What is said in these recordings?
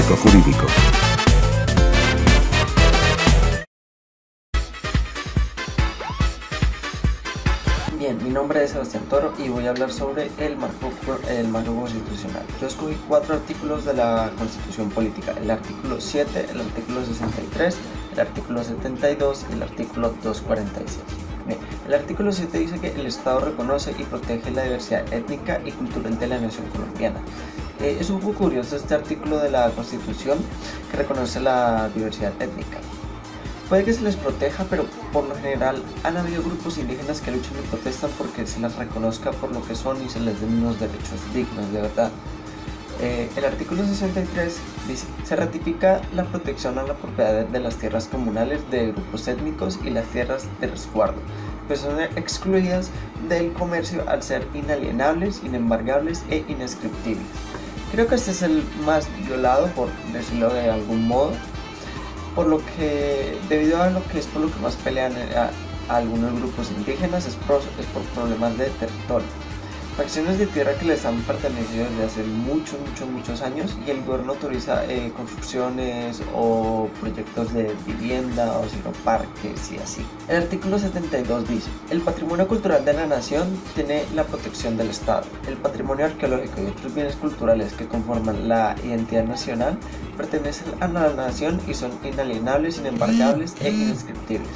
marco jurídico. Bien, mi nombre es Sebastián Toro y voy a hablar sobre el marco constitucional. Yo escogí 4 artículos de la Constitución Política: el artículo 7, el artículo 63, el artículo 72 y el artículo 246. Bien, el artículo 7 dice que el Estado reconoce y protege la diversidad étnica y cultural de la nación colombiana. Es un poco curioso este artículo de la Constitución que reconoce la diversidad étnica. Puede que se les proteja, pero por lo general han habido grupos indígenas que luchan y protestan porque se las reconozca por lo que son y se les den unos derechos dignos, de verdad. El artículo 63 dice: se ratifica la protección a la propiedad de las tierras comunales de grupos étnicos y las tierras de resguardo, pues son excluidas del comercio al ser inalienables, inembargables e inescriptibles. Creo que este es el más violado, por decirlo de algún modo, por lo que, debido a lo que más pelean a algunos grupos indígenas, es por problemas de territorio. Fracciones de tierra que les han pertenecido desde hace muchos años, y el gobierno autoriza construcciones o proyectos de vivienda o sino parques y así. El artículo 72 dice: el patrimonio cultural de la nación tiene la protección del Estado. El patrimonio arqueológico y otros bienes culturales que conforman la identidad nacional pertenecen a la nación y son inalienables, inembargables e inescriptibles.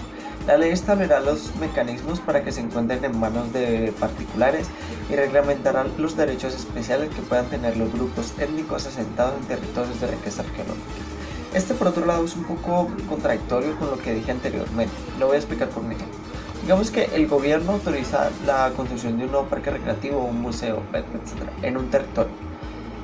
La ley establecerá los mecanismos para que se encuentren en manos de particulares y reglamentará los derechos especiales que puedan tener los grupos étnicos asentados en territorios de riqueza arqueológica. Este, por otro lado, es un poco contradictorio con lo que dije anteriormente. Lo voy a explicar por un ejemplo. Digamos que el gobierno autoriza la construcción de un nuevo parque recreativo, un museo, etc. en un territorio.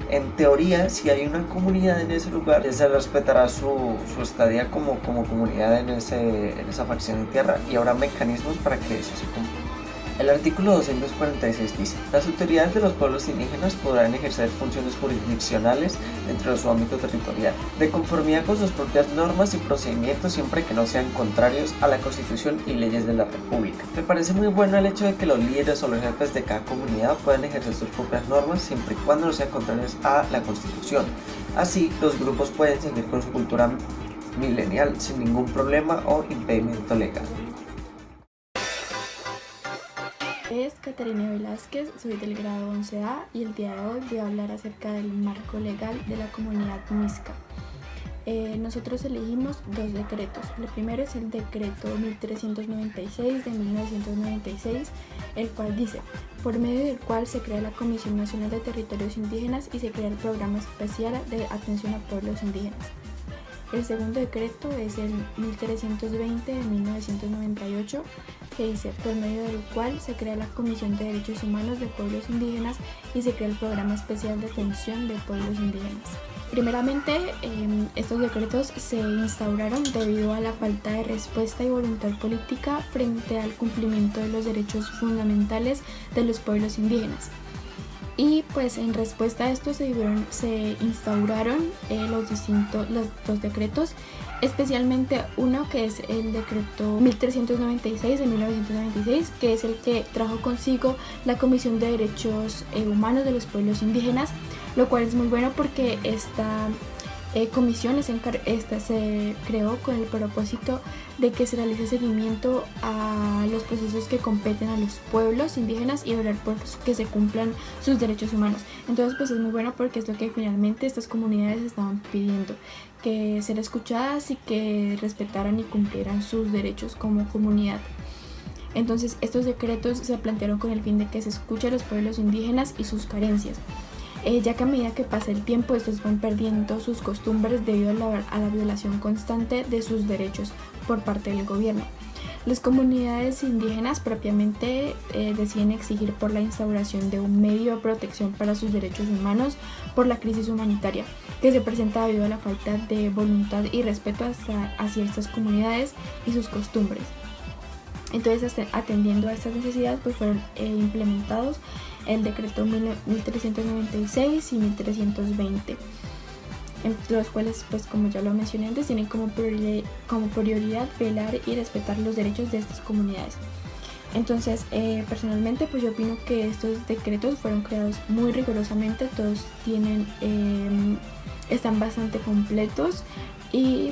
En teoría, si hay una comunidad en ese lugar, se respetará su estadía como comunidad en esa fracción de tierra, y habrá mecanismos para que eso se cumpla. El artículo 246 dice: las autoridades de los pueblos indígenas podrán ejercer funciones jurisdiccionales dentro de su ámbito territorial, de conformidad con sus propias normas y procedimientos, siempre que no sean contrarios a la Constitución y leyes de la República. Me parece muy bueno el hecho de que los líderes o los jefes de cada comunidad puedan ejercer sus propias normas siempre y cuando no sean contrarios a la Constitución. Así, los grupos pueden seguir con su cultura milenial sin ningún problema o impedimento legal. Es Caterina Velázquez, soy del grado 11A y el día de hoy voy a hablar acerca del marco legal de la comunidad muisca. Nosotros elegimos 2 decretos. El primero es el decreto 1396 de 1996, el cual dice: por medio del cual se crea la Comisión Nacional de Territorios Indígenas y se crea el Programa Especial de Atención a Pueblos Indígenas. El segundo decreto es el 1320 de 1998, que dice: por medio del cual se crea la Comisión de Derechos Humanos de Pueblos Indígenas y se crea el Programa Especial de Atención de Pueblos Indígenas. Primeramente, estos decretos se instauraron debido a la falta de respuesta y voluntad política frente al cumplimiento de los derechos fundamentales de los pueblos indígenas. Y pues en respuesta a esto se instauraron los 2 decretos, especialmente uno que es el decreto 1396 de 1996, que es el que trajo consigo la Comisión de Derechos Humanos de los Pueblos Indígenas, lo cual es muy bueno porque esta comisión se creó con el propósito de que se realice seguimiento a los procesos que competen a los pueblos indígenas y velar por que se cumplan sus derechos humanos. Entonces pues es muy bueno porque es lo que finalmente estas comunidades estaban pidiendo, que ser escuchadas y que respetaran y cumplieran sus derechos como comunidad. Entonces estos decretos se plantearon con el fin de que se escuche a los pueblos indígenas y sus carencias, ya que a medida que pasa el tiempo estos van perdiendo sus costumbres debido a la violación constante de sus derechos por parte del gobierno. Las comunidades indígenas propiamente deciden exigir por la instauración de un medio de protección para sus derechos humanos por la crisis humanitaria que se presenta debido a la falta de voluntad y respeto hacia estas comunidades y sus costumbres. Entonces, atendiendo a estas necesidades, pues fueron implementados el decreto 1396 y 1320, entre los cuales, pues como ya lo mencioné antes, tienen como prioridad velar y respetar los derechos de estas comunidades. Entonces, personalmente, pues yo opino que estos decretos fueron creados muy rigurosamente, todos están bastante completos y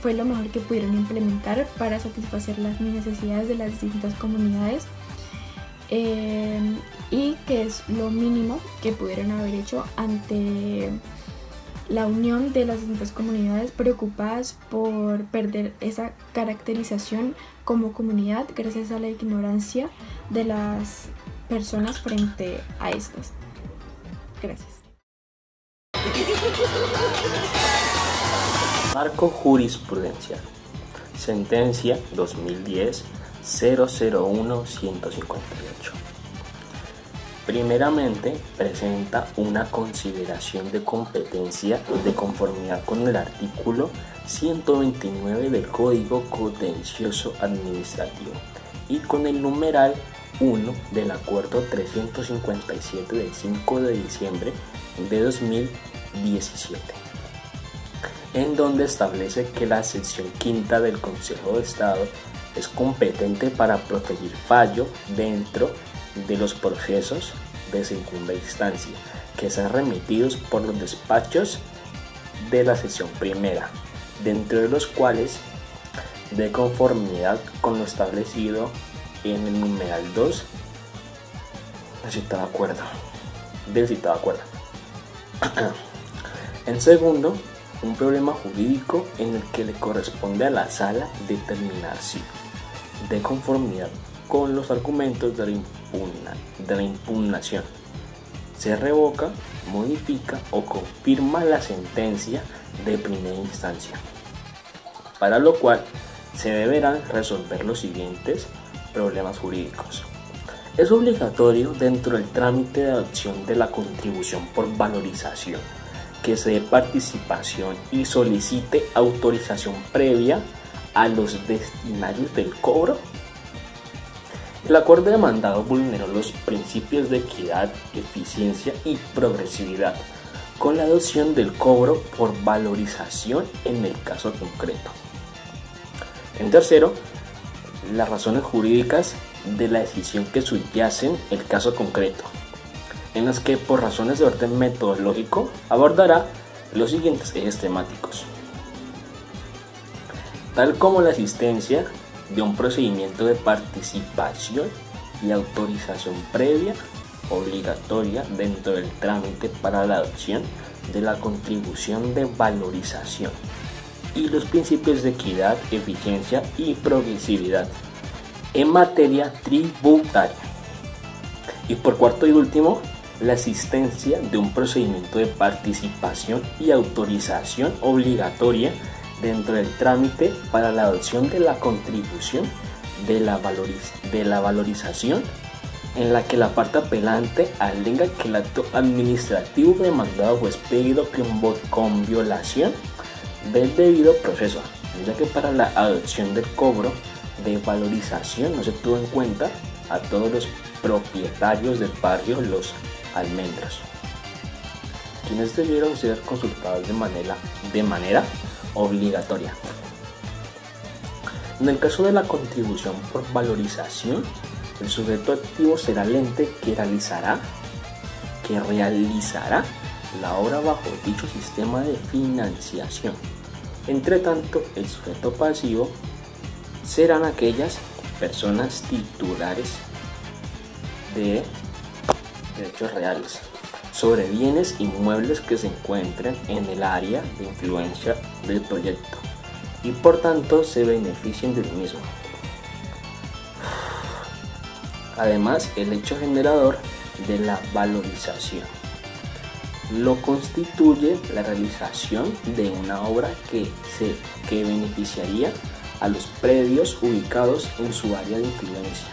fue lo mejor que pudieron implementar para satisfacer las necesidades de las distintas comunidades, y que es lo mínimo que pudieron haber hecho ante la unión de las distintas comunidades preocupadas por perder esa caracterización como comunidad gracias a la ignorancia de las personas frente a estas. Gracias. Marco jurisprudencial. Sentencia 2010-001-158. Primeramente, presenta una consideración de competencia de conformidad con el artículo 129 del Código Contencioso Administrativo y con el numeral 1 del Acuerdo 357 del 5 de diciembre de 2017, en donde establece que la sección quinta del Consejo de Estado es competente para proferir fallo dentro de los procesos de segunda instancia que sean remitidos por los despachos de la sección primera, dentro de los cuales, de conformidad con lo establecido en el numeral 2 del citado acuerdo. En segundo, un problema jurídico en el que le corresponde a la sala determinar si, de conformidad con los argumentos de la impugnación, se revoca, modifica o confirma la sentencia de primera instancia, para lo cual se deberán resolver los siguientes problemas jurídicos. Es obligatorio dentro del trámite de adopción de la contribución por valorización que se dé participación y solicite autorización previa a los destinatarios del cobro. El acuerdo demandado vulneró los principios de equidad, eficiencia y progresividad con la adopción del cobro por valorización en el caso concreto. En tercero, las razones jurídicas de la decisión que subyacen el caso concreto, en las que por razones de orden metodológico abordará los siguientes ejes temáticos, tal como la existencia de un procedimiento de participación y autorización previa obligatoria dentro del trámite para la adopción de la contribución de valorización y los principios de equidad, eficiencia y progresividad en materia tributaria. Y por cuarto y último, la existencia de un procedimiento de participación y autorización obligatoria dentro del trámite para la adopción de la contribución de la valorización, en la que la parte apelante alega que el acto administrativo demandado fue expedido con violación del debido proceso, ya que para la adopción del cobro de valorización no se tuvo en cuenta a todos los propietarios del barrio Los Almendros, quienes debieron ser consultados de manera obligatoria. En el caso de la contribución por valorización, el sujeto activo será el ente que realizará la obra bajo dicho sistema de financiación. Entre tanto, el sujeto pasivo serán aquellas personas titulares de derechos reales sobre bienes inmuebles que se encuentren en el área de influencia del proyecto y por tanto se beneficien del mismo. Además, el hecho generador de la valorización lo constituye la realización de una obra que beneficiaría a los predios ubicados en su área de influencia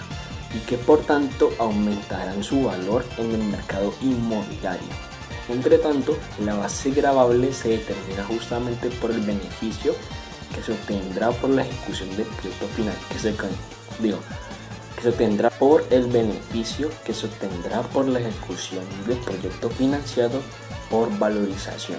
y que por tanto aumentarán su valor en el mercado inmobiliario. Entre tanto, la base gravable se determina justamente por el beneficio que se obtendrá por la ejecución del proyecto final, que se obtendrá por el beneficio que se obtendrá por la ejecución del proyecto financiado por valorización.